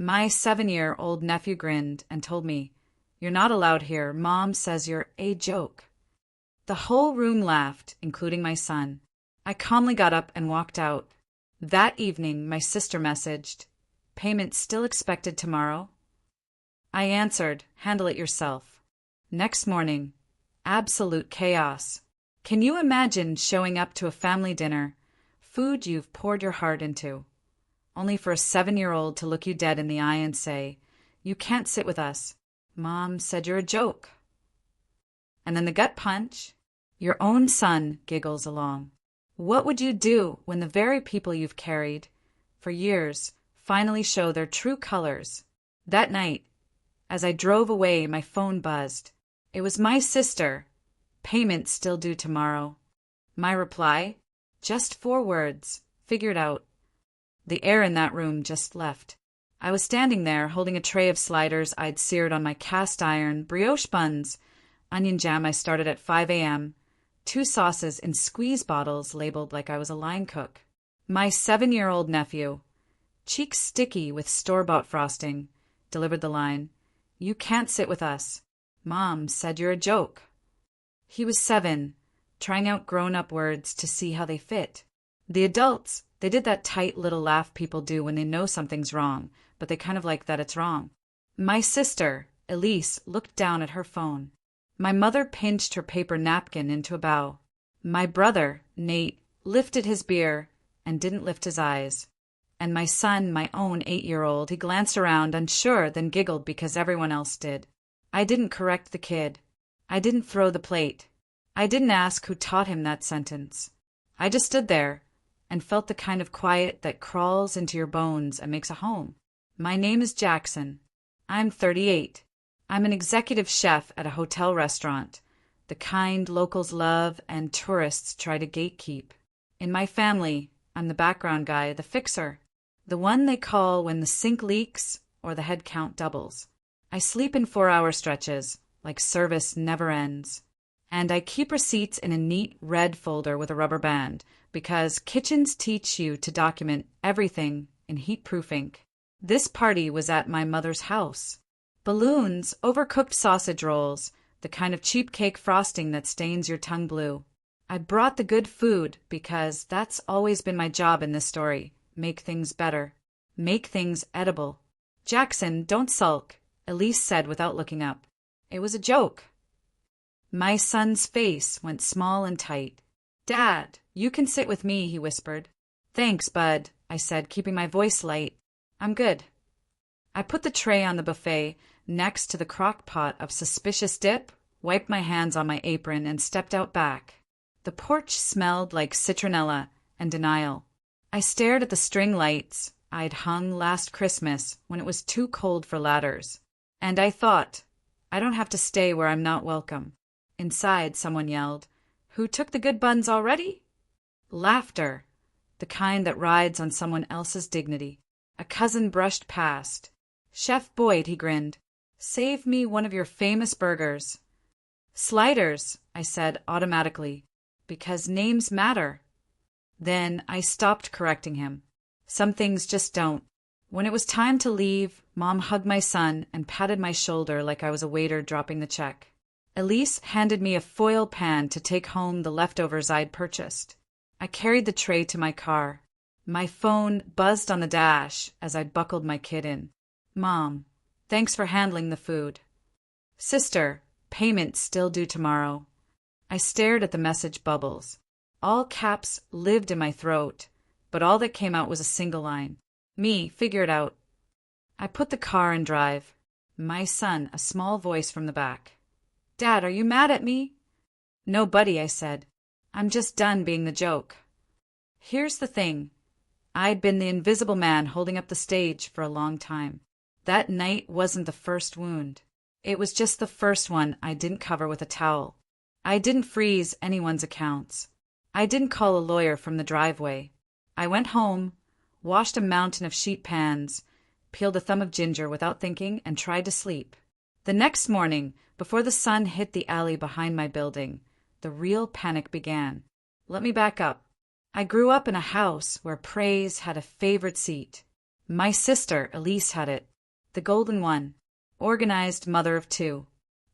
My 7-year-old nephew grinned and told me, "You're not allowed here. Mom says you're a joke." The whole room laughed, including my son. I calmly got up and walked out. That evening, my sister messaged, "Payment still expected tomorrow?" I answered, "Handle it yourself." Next morning, absolute chaos. Can you imagine showing up to a family dinner, food you've poured your heart into, only for a 7-year-old to look you dead in the eye and say, "You can't sit with us. Mom said you're a joke." And then the gut punch, your own son giggles along. What would you do when the very people you've carried for years finally show their true colors? That night, as I drove away, my phone buzzed. It was my sister. "Payment still due tomorrow." My reply? Just 4 words. Figure it out. The air in that room just left. I was standing there holding a tray of sliders I'd seared on my cast iron, brioche buns, onion jam I started at 5 a.m., 2 sauces in squeeze bottles labeled like I was a line cook. My 7-year-old nephew, cheeks sticky with store-bought frosting, delivered the line, "You can't sit with us. Mom said you're a joke." He was 7, trying out grown-up words to see how they fit. The adults, they did that tight little laugh people do when they know something's wrong, but they kind of like that it's wrong. My sister, Elise, looked down at her phone. My mother pinched her paper napkin into a bow. My brother, Nate, lifted his beer and didn't lift his eyes. And my son, my own 8-year-old, he glanced around unsure, then giggled because everyone else did. I didn't correct the kid. I didn't throw the plate. I didn't ask who taught him that sentence. I just stood there and felt the kind of quiet that crawls into your bones and makes a home. My name is Jackson. I'm 38. I'm an executive chef at a hotel restaurant, the kind locals love and tourists try to gatekeep. In my family, I'm the background guy, the fixer, the one they call when the sink leaks or the head count doubles. I sleep in 4-hour stretches, like service never ends. And I keep receipts in a neat red folder with a rubber band, because kitchens teach you to document everything in heat-proof ink. This party was at my mother's house. Balloons, overcooked sausage rolls, the kind of cheap cake frosting that stains your tongue blue. I brought the good food because that's always been my job in this story. Make things better. Make things edible. "Jackson, don't sulk," Elise said without looking up. "It was a joke." My son's face went small and tight. "Dad, you can sit with me," he whispered. "Thanks, bud," I said, keeping my voice light. "I'm good." I put the tray on the buffet next to the crock pot of suspicious dip, wiped my hands on my apron, and stepped out back. The porch smelled like citronella and denial. I stared at the string lights I'd hung last Christmas when it was too cold for ladders. And I thought, I don't have to stay where I'm not welcome. Inside, someone yelled, "Who took the good buns already?" Laughter, the kind that rides on someone else's dignity. A cousin brushed past. "Chef Boyd," he grinned, "save me one of your famous burgers." "Sliders," I said automatically, because names matter. Then I stopped correcting him. Some things just don't. When it was time to leave, Mom hugged my son and patted my shoulder like I was a waiter dropping the check. Elise handed me a foil pan to take home the leftovers I'd purchased. I carried the tray to my car. My phone buzzed on the dash as I buckled my kid in. "Mom, thanks for handling the food." "Sister, payment still due tomorrow." I stared at the message bubbles. All caps lived in my throat, but all that came out was a single line. "Me, figure it out." I put the car in drive. My son, a small voice from the back. "Dad, are you mad at me?" "No, buddy," I said. "I'm just done being the joke." Here's the thing. I'd been the invisible man holding up the stage for a long time. That night wasn't the first wound. It was just the first one I didn't cover with a towel. I didn't freeze anyone's accounts. I didn't call a lawyer from the driveway. I went home, washed a mountain of sheet pans, peeled a thumb of ginger without thinking, and tried to sleep. The next morning, before the sun hit the alley behind my building, the real panic began. Let me back up. I grew up in a house where praise had a favorite seat. My sister, Elise, had it. The golden one. Organized mother of two.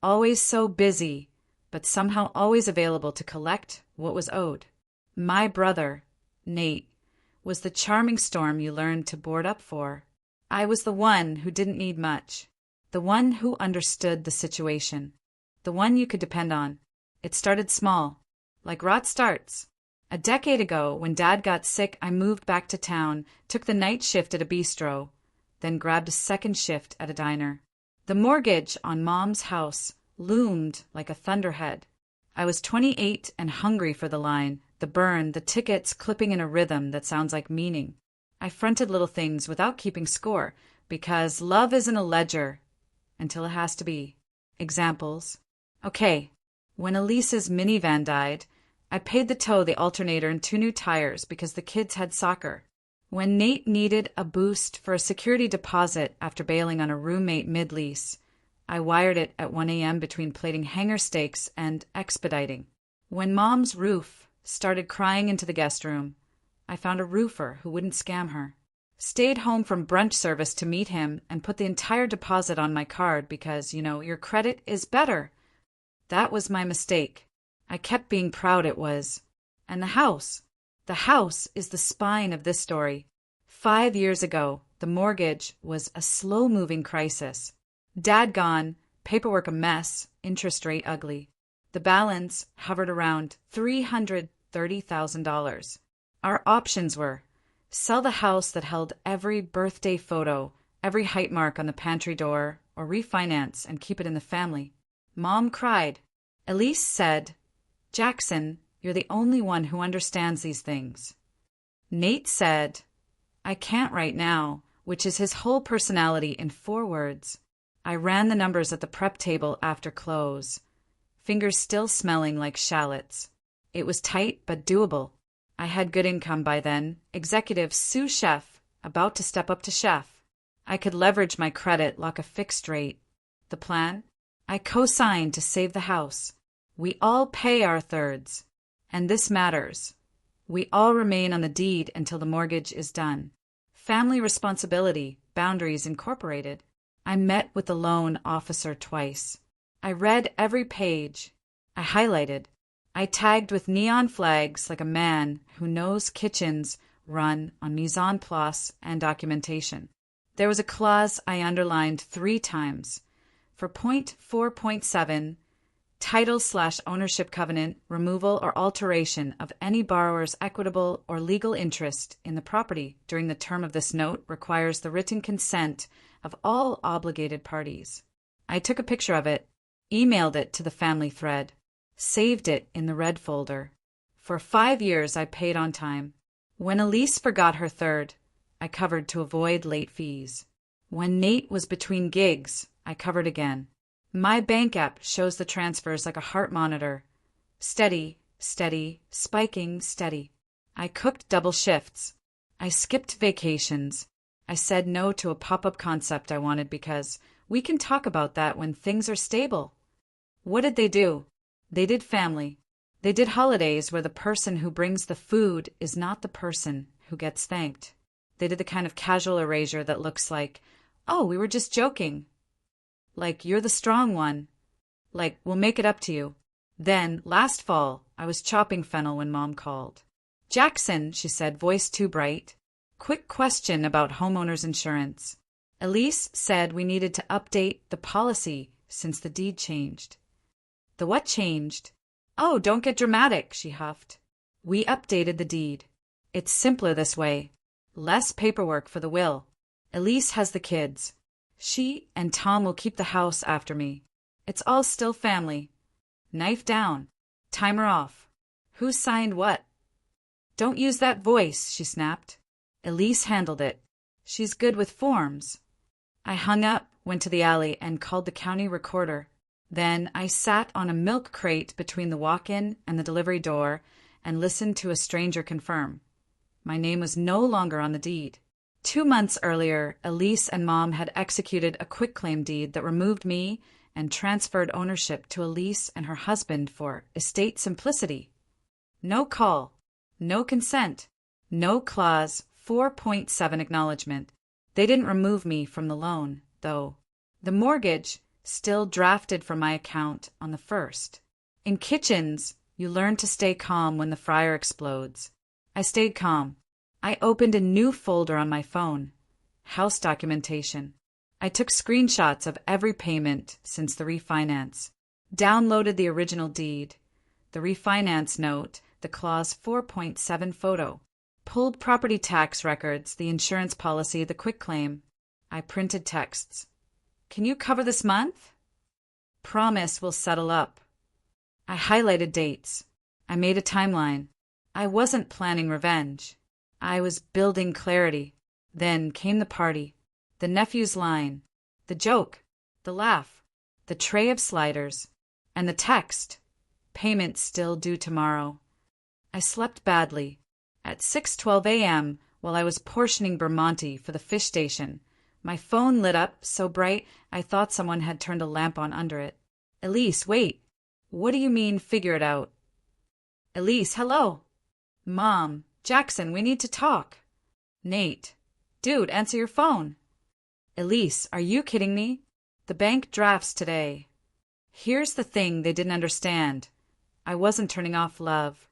Always so busy, but somehow always available to collect what was owed. My brother, Nate, was the charming storm you learned to board up for. I was the one who didn't need much. The one who understood the situation. The one you could depend on. It started small, like rot starts. A decade ago, when Dad got sick, I moved back to town, took the night shift at a bistro, then grabbed a second shift at a diner. The mortgage on Mom's house loomed like a thunderhead. I was 28 and hungry for the line, the burn, the tickets clipping in a rhythm that sounds like meaning. I fronted little things without keeping score, because love isn't a ledger until it has to be. Examples. Okay, when Elise's minivan died, I paid the tow, the alternator, and 2 new tires because the kids had soccer. When Nate needed a boost for a security deposit after bailing on a roommate mid-lease, I wired it at 1 a.m. between plating hanger steaks and expediting. When Mom's roof started crying into the guest room, I found a roofer who wouldn't scam her. Stayed home from brunch service to meet him and put the entire deposit on my card because, your credit is better. That was my mistake. I kept being proud it was. And the house is the spine of this story. 5 years ago, the mortgage was a slow-moving crisis. Dad gone, paperwork a mess, interest rate ugly. The balance hovered around $330,000. Our options were sell the house that held every birthday photo, every height mark on the pantry door, or refinance and keep it in the family. Mom cried. Elise said, Jackson, you're the only one who understands these things. Nate said, I can't right now, which is his whole personality in 4 words. I ran the numbers at the prep table after close, fingers still smelling like shallots. It was tight but doable. I had good income by then, executive sous chef, about to step up to chef. I could leverage my credit, lock a fixed rate. The plan? I co-signed to save the house. We all pay our thirds. And this matters. We all remain on the deed until the mortgage is done. Family responsibility, boundaries incorporated. I met with the loan officer twice. I read every page. I highlighted. I tagged with neon flags like a man who knows kitchens run on mise en place and documentation. There was a clause I underlined 3 times. For point 4.7, title/ownership covenant, removal or alteration of any borrower's equitable or legal interest in the property during the term of this note requires the written consent of all obligated parties. I took a picture of it, emailed it to the family thread, saved it in the red folder. For 5 years I paid on time. When Elise forgot her third, I covered to avoid late fees. When Nate was between gigs, I covered again. My bank app shows the transfers like a heart monitor. Steady, steady, spiking, steady. I cooked double shifts. I skipped vacations. I said no to a pop-up concept I wanted because we can talk about that when things are stable. What did they do? They did family. They did holidays where the person who brings the food is not the person who gets thanked. They did the kind of casual erasure that looks like, oh, we were just joking. Like, you're the strong one. Like, we'll make it up to you. Then, last fall, I was chopping fennel when Mom called. Jackson, she said, voice too bright. Quick question about homeowners insurance. Elise said we needed to update the policy since the deed changed. The what changed? Oh, don't get dramatic, she huffed. We updated the deed. It's simpler this way. Less paperwork for the will. Elise has the kids. She and Tom will keep the house after me. It's all still family. Knife down. Timer off. Who signed what? Don't use that voice, she snapped. Elise handled it. She's good with forms. I hung up, went to the alley, and called the county recorder. Then I sat on a milk crate between the walk-in and the delivery door and listened to a stranger confirm. My name was no longer on the deed. 2 months earlier, Elise and Mom had executed a quitclaim deed that removed me and transferred ownership to Elise and her husband for estate simplicity. No call, no consent, no clause 4.7 acknowledgement. They didn't remove me from the loan, though. The mortgage still drafted from my account on the 1st. In kitchens, you learn to stay calm when the fryer explodes. I stayed calm. I opened a new folder on my phone. House documentation. I took screenshots of every payment since the refinance. Downloaded the original deed, the refinance note, the clause 4.7 photo. Pulled property tax records, the insurance policy, the quitclaim. I printed texts. Can you cover this month? Promise we'll settle up. I highlighted dates. I made a timeline. I wasn't planning revenge. I was building clarity. Then came the party. The nephew's line. The joke. The laugh. The tray of sliders. And the text. Payment still due tomorrow. I slept badly. At 6:12 a.m., while I was portioning Bermonti for the fish station, my phone lit up so bright I thought someone had turned a lamp on under it. Elise, wait. What do you mean, figure it out? Elise, hello. Mom, Jackson, we need to talk. Nate, dude, answer your phone. Elise, are you kidding me? The bank drafts today. Here's the thing they didn't understand. I wasn't turning off love.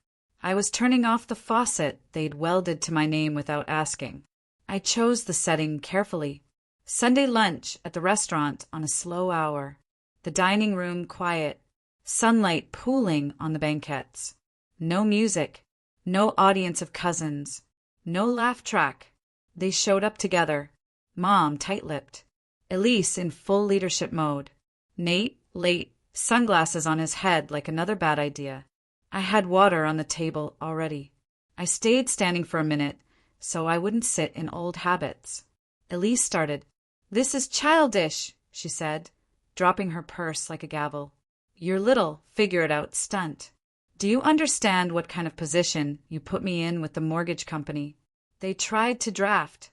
I was turning off the faucet they'd welded to my name without asking. I chose the setting carefully. Sunday lunch at the restaurant on a slow hour. The dining room quiet. Sunlight pooling on the banquettes. No music. No audience of cousins. No laugh track. They showed up together. Mom tight-lipped. Elise in full leadership mode. Nate late, sunglasses on his head like another bad idea. I had water on the table already. I stayed standing for a minute so I wouldn't sit in old habits. Elise started. This is childish, she said, dropping her purse like a gavel. Your little figure-it-out stunt. Do you understand what kind of position you put me in with the mortgage company? They tried to draft.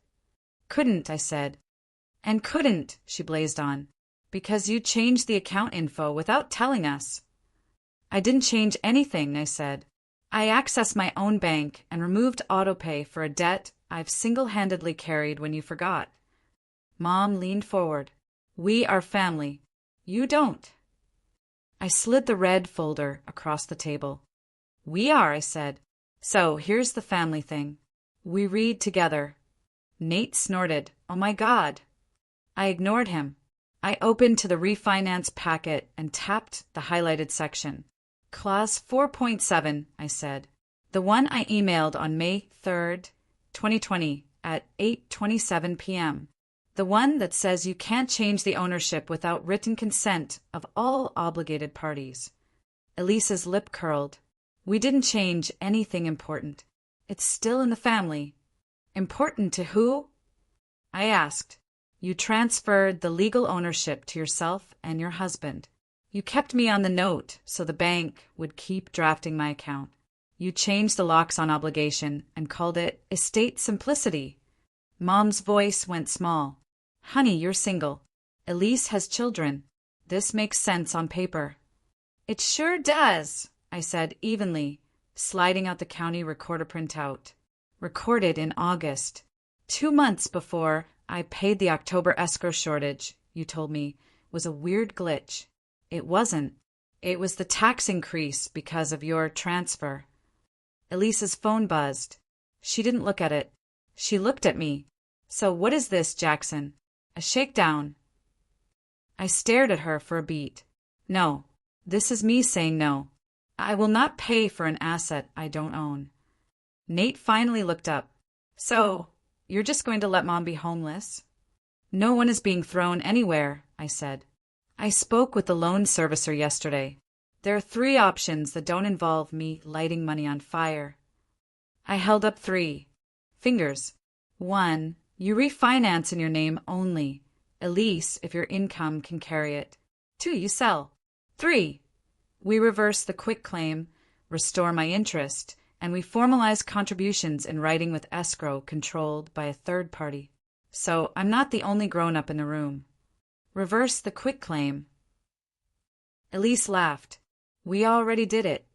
Couldn't, I said. And couldn't, she blazed on, because you changed the account info without telling us. I didn't change anything, I said. I accessed my own bank and removed autopay for a debt I've single-handedly carried when you forgot. Mom leaned forward. We are family. You don't. I slid the red folder across the table. We are, I said. So here's the family thing. We read together. Nate snorted. Oh my God. I ignored him. I opened to the refinance packet and tapped the highlighted section. Clause 4.7, I said. The one I emailed on May 3rd, 2020 at 8:27 p.m. The one that says you can't change the ownership without written consent of all obligated parties. Elisa's lip curled. We didn't change anything important. It's still in the family. Important to who? I asked. You transferred the legal ownership to yourself and your husband. You kept me on the note so the bank would keep drafting my account. You changed the locks on obligation and called it estate simplicity. Mom's voice went small. Honey, you're single. Elise has children. This makes sense on paper. It sure does, I said evenly, sliding out the county recorder printout. Recorded in August. 2 months before I paid the October escrow shortage, you told me, was a weird glitch. It wasn't. It was the tax increase because of your transfer. Elisa's phone buzzed. She didn't look at it. She looked at me. So what is this, Jackson? A shakedown? I stared at her for a beat. No. This is me saying no. I will not pay for an asset I don't own. Nate finally looked up. So, you're just going to let Mom be homeless? No one is being thrown anywhere, I said. I spoke with the loan servicer yesterday. There are 3 options that don't involve me lighting money on fire. I held up 3 fingers. 1, you refinance in your name only. Elise, if your income can carry it. 2, you sell. 3, we reverse the quitclaim, restore my interest, and we formalize contributions in writing with escrow controlled by a third party. So I'm not the only grown-up in the room. Reverse the quitclaim. Elise laughed. We already did it.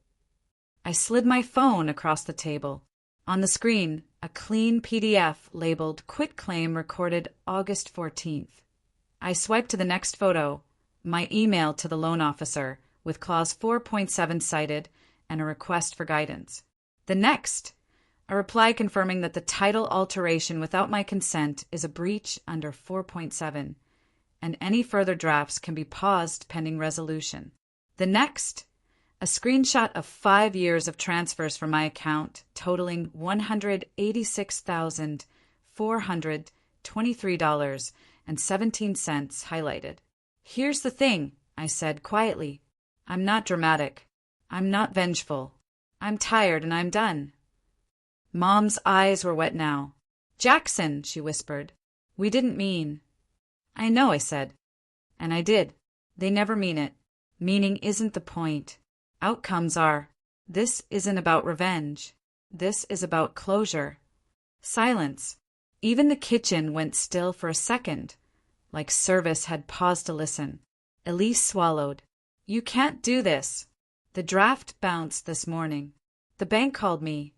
I slid my phone across the table. On the screen, a clean PDF labeled "Quitclaim recorded August 14th." I swiped to the next photo, my email to the loan officer, with clause 4.7 cited and a request for guidance. The next, a reply confirming that the title alteration without my consent is a breach under 4.7, and any further drafts can be paused pending resolution. The next, a screenshot of 5 years of transfers from my account totaling $186,423.17 highlighted. "Here's the thing," I said quietly. "I'm not dramatic. I'm not vengeful. I'm tired and I'm done." Mom's eyes were wet now. "Jackson," she whispered, "we didn't mean—" "I know," I said. "And I did. They never mean it. Meaning isn't the point. Outcomes are. This isn't about revenge. This is about closure." Silence. Even the kitchen went still for a second, like service had paused to listen. Elise swallowed. "You can't do this. The draft bounced this morning. The bank called me."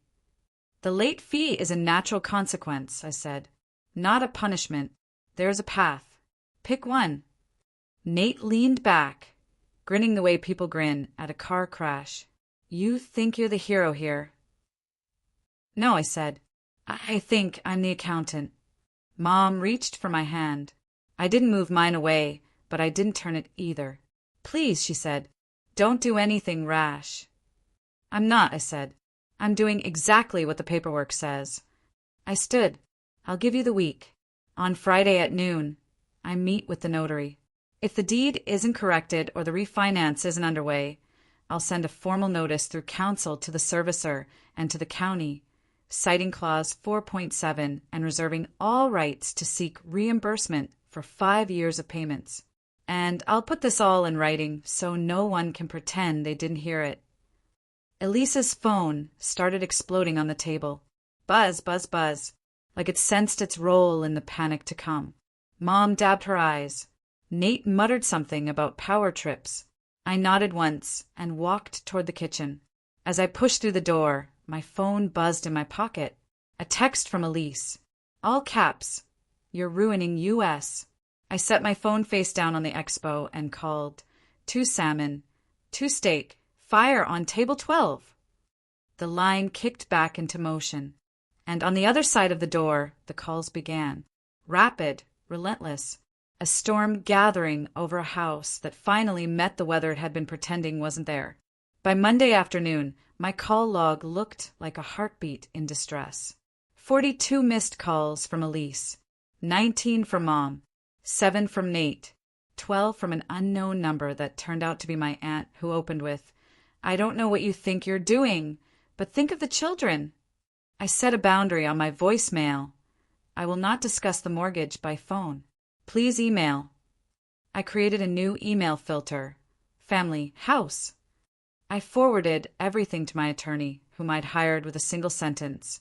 "The late fee is a natural consequence," I said. "Not a punishment. There's a path. Pick one." Nate leaned back, grinning the way people grin at a car crash. "You think you're the hero here?" "No," I said. I think I'm the accountant." Mom reached for my hand. I didn't move mine away, but I didn't turn it either. "Please," she said, "don't do anything rash." "I'm not," I said. "I'm doing exactly what the paperwork says." I stood. "I'll give you the week. On Friday at noon, I meet with the notary. If the deed isn't corrected or the refinance isn't underway, I'll send a formal notice through counsel to the servicer and to the county, citing clause 4.7 and reserving all rights to seek reimbursement for 5 years of payments. And I'll put this all in writing so no one can pretend they didn't hear it." Elisa's phone started exploding on the table. Buzz, buzz, buzz, like it sensed its role in the panic to come. Mom dabbed her eyes. Nate muttered something about power trips. I nodded once and walked toward the kitchen. As I pushed through the door, my phone buzzed in my pocket. A text from Elise. All caps. "You're ruining US." I set my phone face down on the expo and called, "2 salmon, 2 steak, fire on table 12." The line kicked back into motion, and on the other side of the door the calls began. Rapid, relentless. A storm gathering over a house that finally met the weather it had been pretending wasn't there. By Monday afternoon, my call log looked like a heartbeat in distress. 42 missed calls from Elise, 19 from Mom, 7 from Nate, 12 from an unknown number that turned out to be my aunt, who opened with, "I don't know what you think you're doing, but think of the children." I set a boundary on my voicemail. "I will not discuss the mortgage by phone. Please email." I created a new email filter. Family, house. I forwarded everything to my attorney, whom I'd hired with a single sentence.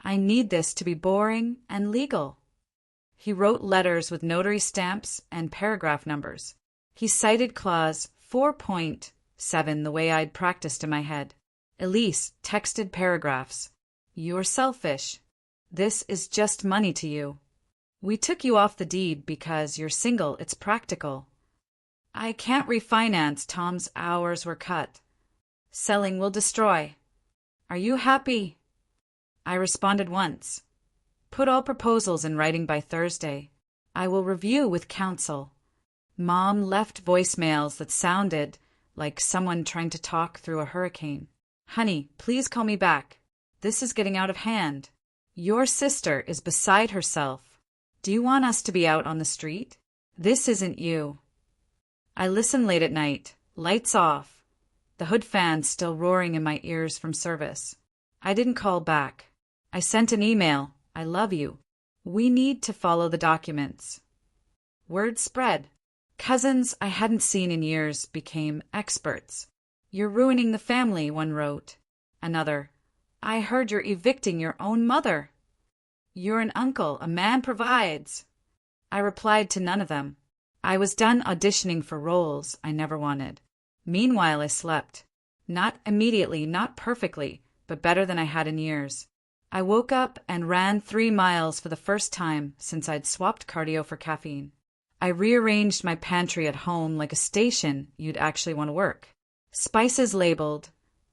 "I need this to be boring and legal." He wrote letters with notary stamps and paragraph numbers. He cited clause 4.7 the way I'd practiced in my head. Elise texted paragraphs. "You're selfish. This is just money to you. We took you off the deed because you're single, it's practical. I can't refinance, Tom's hours were cut. Selling will destroy. Are you happy?" I responded once. "Put all proposals in writing by Thursday. I will review with counsel." Mom left voicemails that sounded like someone trying to talk through a hurricane. "Honey, please call me back. This is getting out of hand. Your sister is beside herself. Do you want us to be out on the street? This isn't you." I listened late at night, lights off, the hood fan still roaring in my ears from service. I didn't call back. I sent an email. "I love you. We need to follow the documents." Word spread. Cousins I hadn't seen in years became experts. "You're ruining the family," one wrote. Another, "I heard you're evicting your own mother." "You're an uncle. A man provides." I replied to none of them. I was done auditioning for roles I never wanted. Meanwhile, I slept. Not immediately, not perfectly, but better than I had in years. I woke up and ran 3 miles for the first time since I'd swapped cardio for caffeine. I rearranged my pantry at home like a station you'd actually want to work. Spices labeled,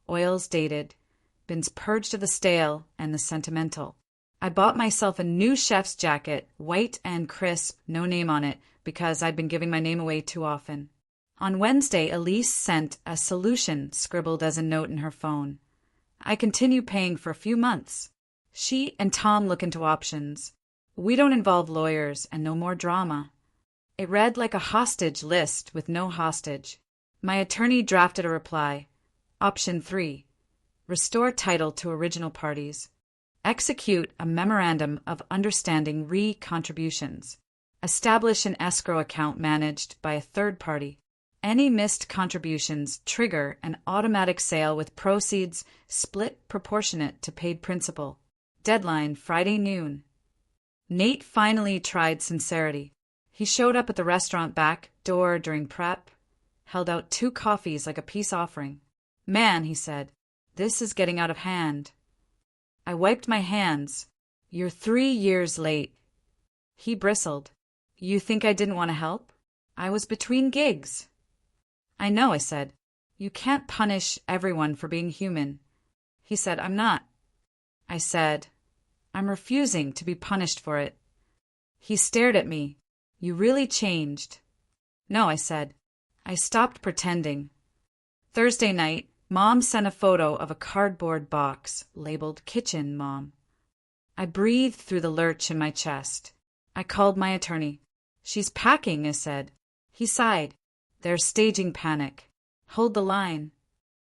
oils dated, bins purged of the stale and the sentimental. I bought myself a new chef's jacket, white and crisp, no name on it, because I'd been giving my name away too often. On Wednesday, Elise sent a solution scribbled as a note in her phone. I continue paying for a few months. She and Tom look into options. We don't involve lawyers and no more drama. It read like a hostage list with no hostage. My attorney drafted a reply. Option 3. Restore title to original parties. Execute a memorandum of understanding re-contributions. Establish an escrow account managed by a third party. Any missed contributions trigger an automatic sale with proceeds split proportionate to paid principal. Deadline Friday noon. Nate finally tried sincerity. He showed up at the restaurant back door during prep, held out 2 coffees like a peace offering. Man, he said, this is getting out of hand. I wiped my hands. You're 3 years late. He bristled. You think I didn't want to help? I was between gigs. I know, I said. You can't punish everyone for being human. He said, I'm not. I said, I'm refusing to be punished for it. He stared at me. You really changed. No, I said. I stopped pretending. Thursday night, Mom sent a photo of a cardboard box labeled Kitchen Mom. I breathed through the lurch in my chest. I called my attorney. She's packing, I said. He sighed. They're staging panic. Hold the line.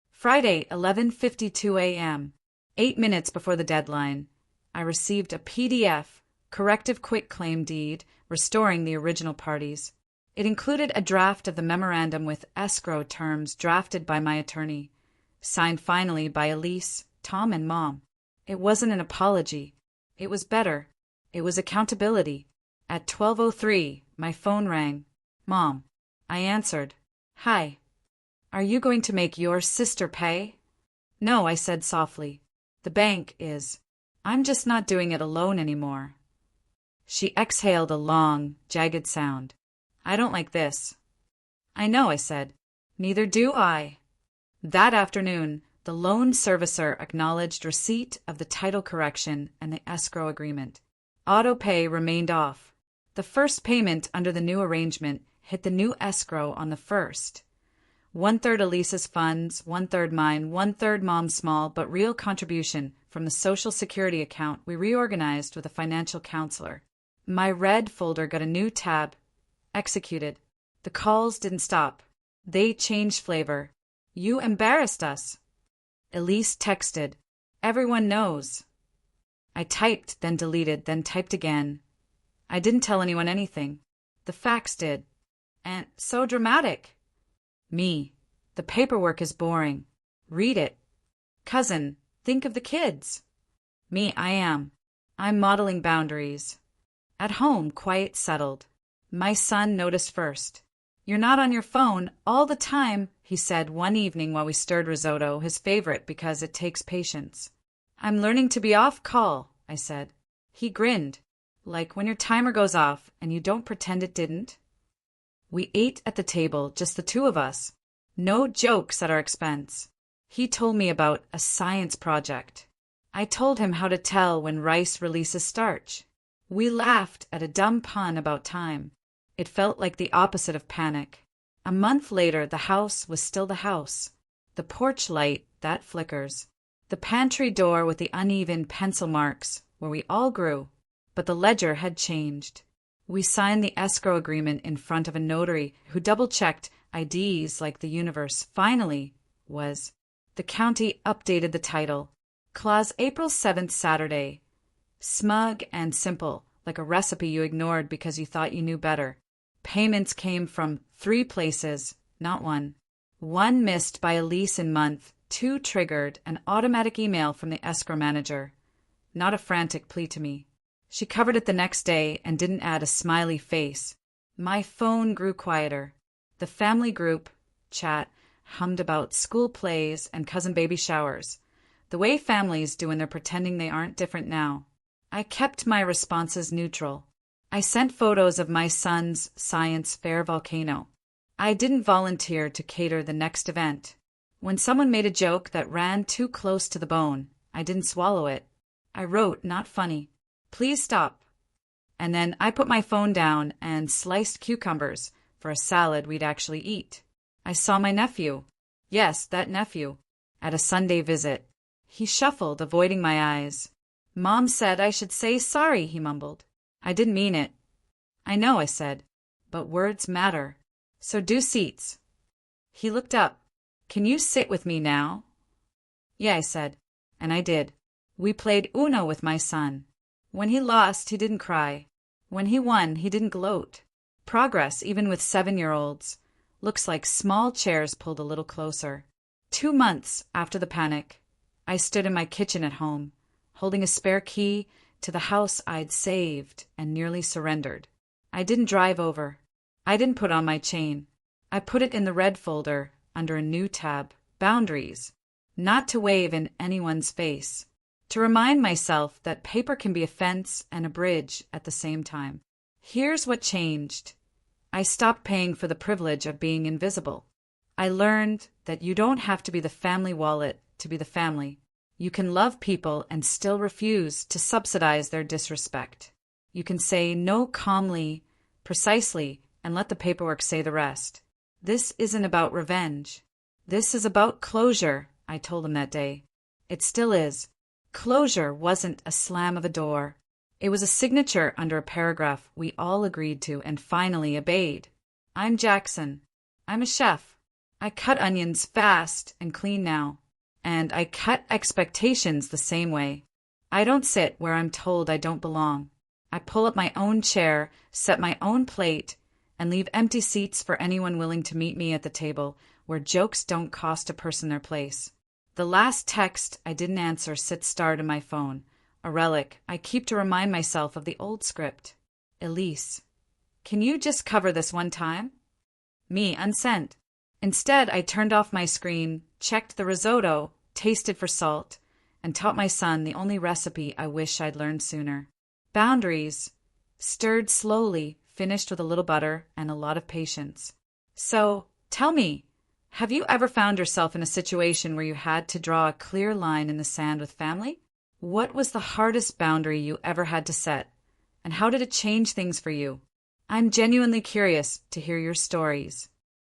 Friday, 11:52 a.m., 8 minutes before the deadline, I received a PDF, corrective quitclaim deed, restoring the original parties. It included a draft of the memorandum with escrow terms drafted by my attorney, signed finally by Elise, Tom, and Mom. It wasn't an apology. It was better. It was accountability. At 12:03, my phone rang. Mom. I answered. Hi. Are you going to make your sister pay? No, I said softly. The bank is. I'm just not doing it alone anymore. She exhaled a long, jagged sound. I don't like this. I know, I said. Neither do I. That afternoon, the loan servicer acknowledged receipt of the title correction and the escrow agreement. Auto pay remained off. The first payment under the new arrangement hit the new escrow on the 1st. 1/3 Elisa's funds, 1/3 mine, 1/3 Mom's small but real contribution from the Social Security account we reorganized with a financial counselor. My red folder got a new tab. Executed. The calls didn't stop. They changed flavor. You embarrassed us. Elise texted. Everyone knows. I typed, then deleted, then typed again. I didn't tell anyone anything. The fax did. And so dramatic. Me. The paperwork is boring. Read it. Cousin, think of the kids. Me, I am. I'm modeling boundaries. At home, quiet settled. My son noticed first. You're not on your phone all the time, he said one evening while we stirred risotto, his favorite because it takes patience. I'm learning to be off call, I said. He grinned, like when your timer goes off and you don't pretend it didn't. We ate at the table, just the 2 of us. No jokes at our expense. He told me about a science project. I told him how to tell when rice releases starch. We laughed at a dumb pun about time. It felt like the opposite of panic. A month later, the house was still the house. The porch light, that flickers. The pantry door with the uneven pencil marks, where we all grew. But the ledger had changed. We signed the escrow agreement in front of a notary who double-checked IDs like the universe finally was. The county updated the title. Clause April 7th, Saturday. Smug and simple, like a recipe you ignored because you thought you knew better. Payments came from 3 places, not 1. 1 missed by a lease in month, 2 triggered an automatic email from the escrow manager. Not a frantic plea to me. She covered it the next day and didn't add a smiley face. My phone grew quieter. The family group chat hummed about school plays and cousin baby showers. the way families do when they're pretending they aren't different now. I kept my responses neutral. I sent photos of my son's science fair volcano. I didn't volunteer to cater the next event. When someone made a joke that ran too close to the bone, I didn't swallow it. I wrote, "Not funny. Please stop." And then I put my phone down and sliced cucumbers for a salad we'd actually eat. I saw my nephew. Yes, that nephew. At a Sunday visit. He shuffled, avoiding my eyes. "Mom said I should say sorry," he mumbled. "I didn't mean it." "I know," I said, "but words matter. So do seats." He looked up. "Can you sit with me now?" "Yeah," I said, and I did. We played Uno with my son. When he lost, he didn't cry. When he won, he didn't gloat. Progress, even with 7-year-olds, looks like small chairs pulled a little closer. 2 months after the panic, I stood in my kitchen at home, holding a spare key to the house I'd saved and nearly surrendered. I didn't drive over. I didn't put on my chain. I put it in the red folder under a new tab, Boundaries, not to wave in anyone's face, to remind myself that paper can be a fence and a bridge at the same time. Here's what changed. I stopped paying for the privilege of being invisible. I learned that you don't have to be the family wallet to be the family. You can love people and still refuse to subsidize their disrespect. You can say no calmly, precisely, and let the paperwork say the rest. This isn't about revenge. This is about closure, I told him that day. It still is. Closure wasn't a slam of a door. It was a signature under a paragraph we all agreed to and finally obeyed. I'm Jackson. I'm a chef. I cut onions fast and clean now. And I cut expectations the same way. I don't sit where I'm told I don't belong. I pull up my own chair, set my own plate, and leave empty seats for anyone willing to meet me at the table where jokes don't cost a person their place. The last text I didn't answer sits starred in my phone, a relic I keep to remind myself of the old script. Elise, can you just cover this one time? Me, unsent. Instead, I turned off my screen, checked the risotto, tasted for salt, and taught my son the only recipe I wish I'd learned sooner. Boundaries, stirred slowly, finished with a little butter and a lot of patience. So, tell me, have you ever found yourself in a situation where you had to draw a clear line in the sand with family? What was the hardest boundary you ever had to set, and how did it change things for you? I'm genuinely curious to hear your stories.